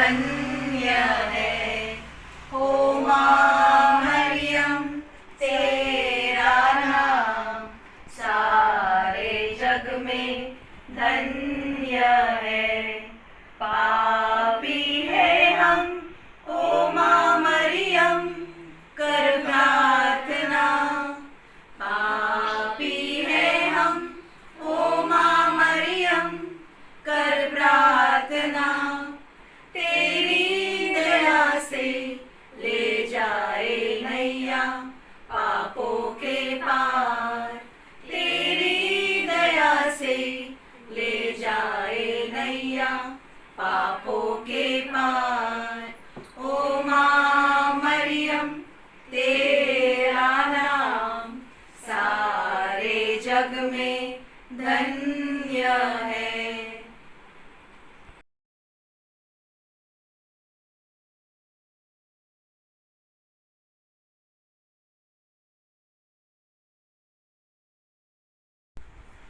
धन्य है। हो माँ मरियम तेरा नाम सारे जग में धन्य है। पापी है हम ओ माँ मरियम कर प्रार्थना। पापी है हम ओ माँ मरियम कर प्रार्थना। तेरी दया से ले जाए नैया पापों के पार। तेरी दया से ले जाए नैया पापों के पार। ओ माँ मरियम तेरा नाम सारे जग में धन्य है।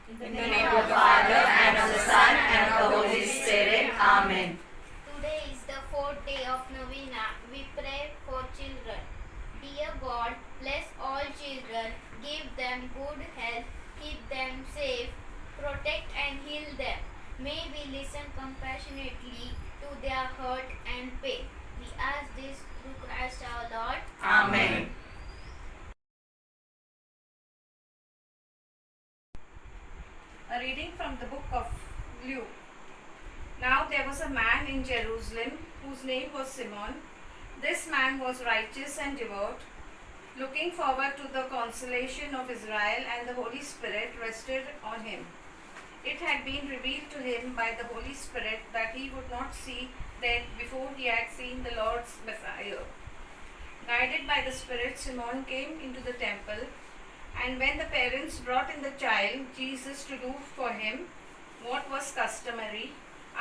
In the name of the Father, and of the Son, and of the Holy Spirit. Amen. Today is the fourth day of Novena. We pray for children. Dear God, bless all children, give them good health, keep them safe, protect and heal them. May we listen compassionately to their hurt and pain. We ask this through Christ our Lord. Amen. A reading from the book of Luke. Now there was a man in Jerusalem whose name was Simon. This man was righteous and devout, looking forward to the consolation of Israel, and the Holy Spirit rested on him. It had been revealed to him by the Holy Spirit that he would not see death before he had seen the Lord's Messiah. Guided by the Spirit, Simon came into the temple, and when the parents brought in the child Jesus to do for him what was customary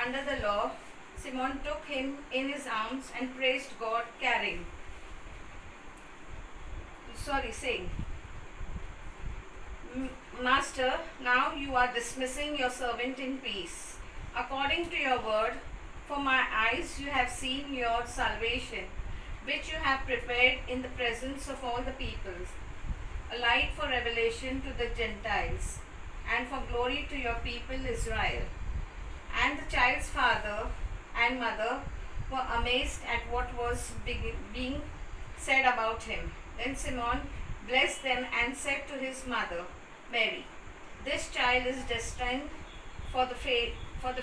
under the law, Simon took him in his arms and praised God, saying, Master, now you are dismissing your servant in peace, according to your word, for my eyes you have seen your salvation, which you have prepared in the presence of all the peoples, a light for revelation to the Gentiles, and for glory to your people Israel. And the child's father and mother were amazed at what was being said about him. Then Simon blessed them and said to his mother, Mary, this child is destined for the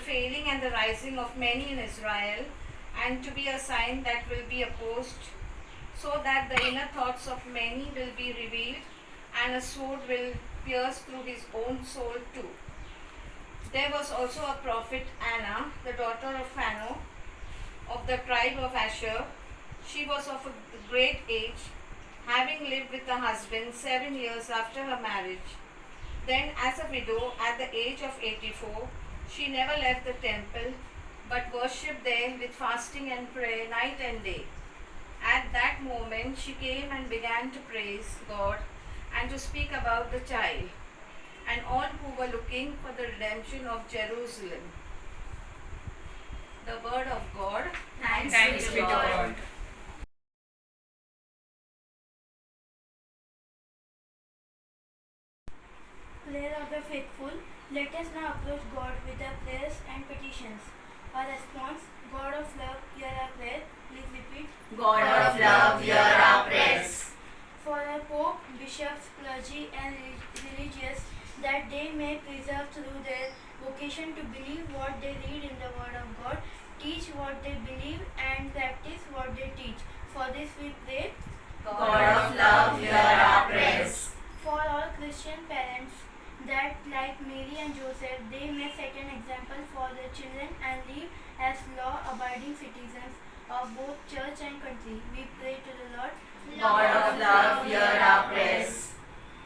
failing and the rising of many in Israel, and to be a sign that will be opposed, so that the inner thoughts of many will be revealed, and a sword will pierce through his own soul too. There was also a prophet Anna, the daughter of Phanuel, of the tribe of Asher. She was of a great age, having lived with her husband 7 years after her marriage. Then, as a widow at the age of 84, she never left the temple, but worshipped there with fasting and prayer night and day. At that moment she came and began to praise God and to speak about the child, and all who were looking for the redemption of Jerusalem. The word of God. Thanks be to God. Prayer of the faithful. Let us now approach God with our prayers and petitions. Our response: God of love, hear our prayer. Please repeat. God of love, hear our prayers. For our Pope, bishops, clergy, and religious, that they may preserve through their vocation to believe what they read in the Word of God, teach what they believe, and practice what they teach. For this we pray. God of love, hear our prayers. For all Christian parents, that like Mary and Joseph, they may set an example for their children and live as law-abiding citizens of both church and country. We pray to the Lord. God of love, hear our prayers.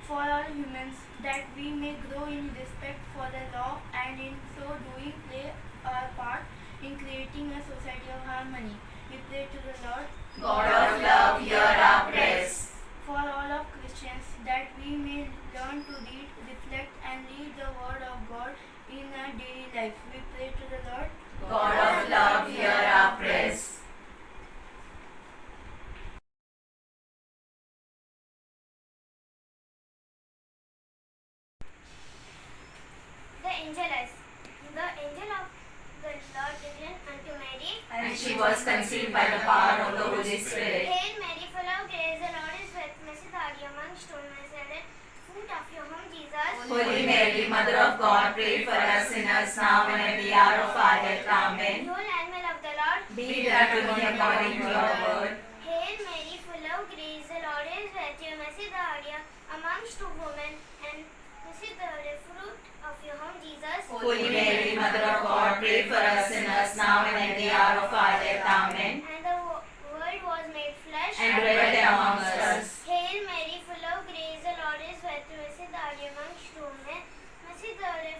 For all humans, that we may grow in respect for the law and in so doing play our part in creating a society of harmony. We pray to the Lord. God of love, hear our prayers. For all of Christians, that we may learn to read, reflect, and lead the Word of God in our daily life. We pray to the Lord. God of love, hear our prayers. angel of the Lord declared unto Mary, And she was conceived by the power of the Holy Spirit. Hail Mary, full of grace, the Lord is with you. Blessed are you amongst women, and fruit of your womb, Jesus. Holy Mary, Mother of God, pray for us sinners now and at the hour of our death. Amen. Hail Angel of the Lord. Be that to me according to your word. Hail Mary, full of grace, the Lord is with you. Blessed are you amongst women, and blessed are the fruit of your womb, Jesus. Holy Mary, Mother of God, pray for us sinners now and at the hour of our death. Amen. And the word was made flesh And dwelt amongst us. Hail Mary, full of grace, the Lord is with you. Blessed are you amongst women. Blessed are the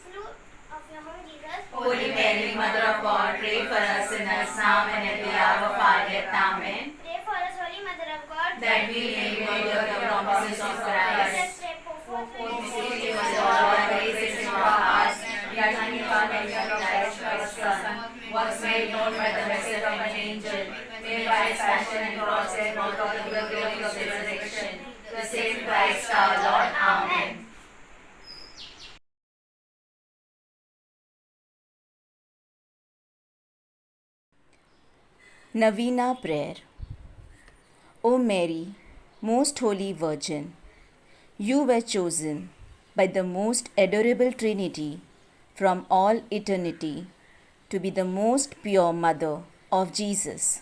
fruit of your womb, Jesus. Holy Mary, Mother of God, pray for us sinners now and at the hour of our death. Amen. Pray for us, Holy Mother of God. That we may be worthy of the promises of Let us Christ. pray for Give us all our graces in our hearts, that we may partake of Christ's Son, was made known by the message of an angel, made by his passion and cross and brought out of the glory of his resurrection. The same Christ our Lord. Amen. Novena Prayer. O Mary, most holy Virgin, you were chosen by the most adorable Trinity from all eternity to be the most pure Mother of Jesus.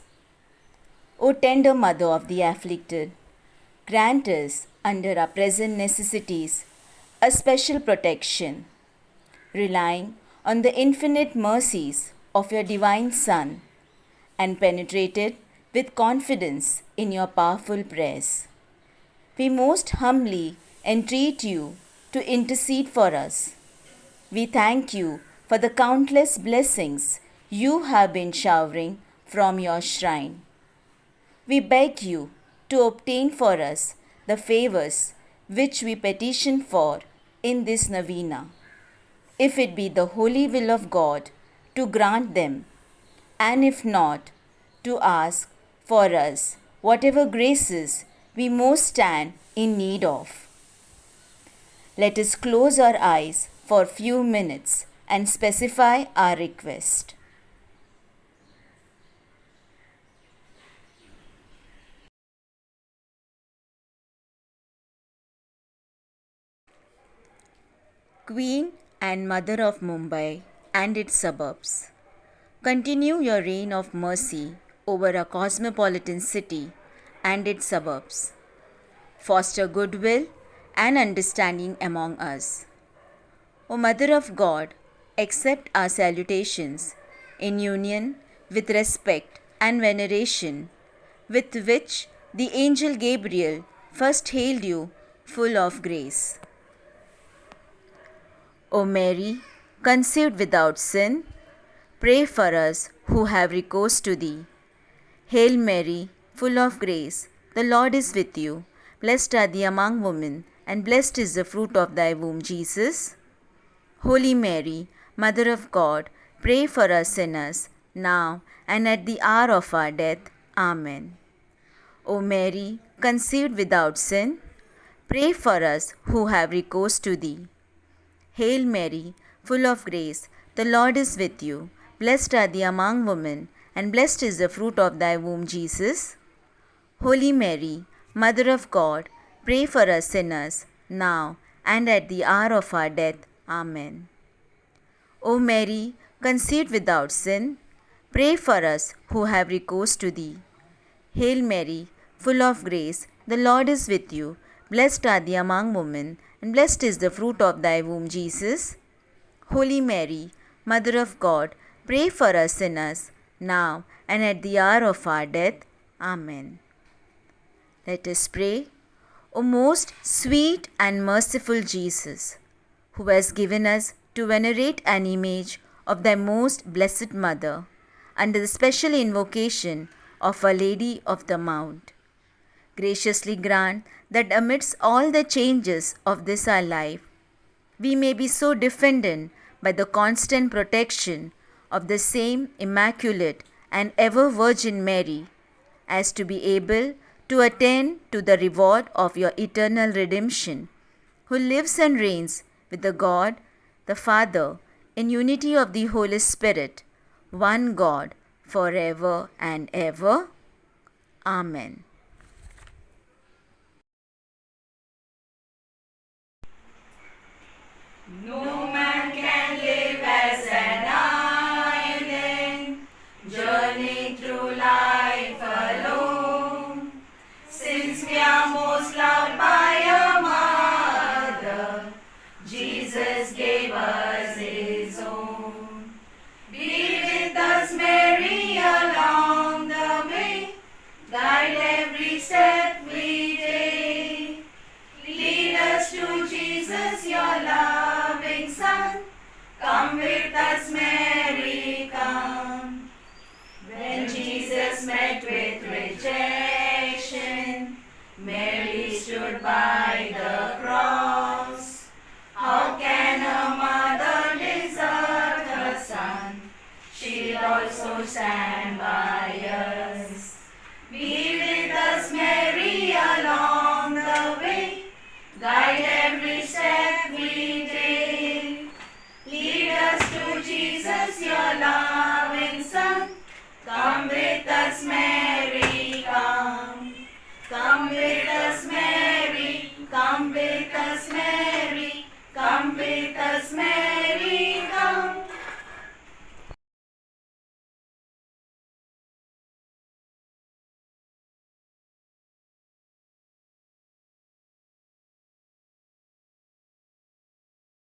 O tender Mother of the afflicted, grant us under our present necessities a special protection, relying on the infinite mercies of your divine Son, and penetrated with confidence in your powerful prayers. We most humbly entreat you to intercede for us. We thank you for the countless blessings you have been showering from your shrine. We beg you to obtain for us the favors which we petition for in this novena. If it be the holy will of God to grant them, and if not, to ask for us whatever graces we most stand in need of. Let us close our eyes for a few minutes and specify our request. Queen and Mother of Mumbai and its suburbs, continue your reign of mercy over a cosmopolitan city and its suburbs. Foster goodwill and understanding among us. O Mother of God, accept our salutations in union with respect and veneration with which the angel Gabriel first hailed you full of grace. O Mary, conceived without sin, pray for us who have recourse to thee. Hail Mary, full of grace, the Lord is with you. Blessed are thee among women, and blessed is the fruit of thy womb, Jesus. Holy Mary, Mother of God, pray for us sinners, now and at the hour of our death. Amen. O Mary, conceived without sin, pray for us who have recourse to thee. Hail Mary, full of grace, the Lord is with you. Blessed are thee among women, and blessed is the fruit of thy womb, Jesus. Holy Mary, Mother of God, pray for us sinners, now and at the hour of our death. Amen. O Mary, conceived without sin, pray for us who have recourse to thee. Hail Mary, full of grace, the Lord is with you. Blessed are thee among women, and blessed is the fruit of thy womb, Jesus. Holy Mary, Mother of God, pray for us sinners, now and at the hour of our death. Amen. Let us pray. O most sweet and merciful Jesus, who has given us to venerate an image of thy most blessed Mother, under the special invocation of Our Lady of the Mount, graciously grant that amidst all the changes of this our life, we may be so defended by the constant protection of the same Immaculate and ever Virgin Mary, as to be able to attain to the reward of your eternal redemption, who lives and reigns with the God, the Father, in unity of the Holy Spirit, one God, forever and ever. Amen. No man can live as an island, journey through life alone. Since we are most loved by a mother, Jesus gave us his own. Be with us, Mary, along the way, guide every step we take. Lead us to Jesus, your loving Son. Come with us, Mary.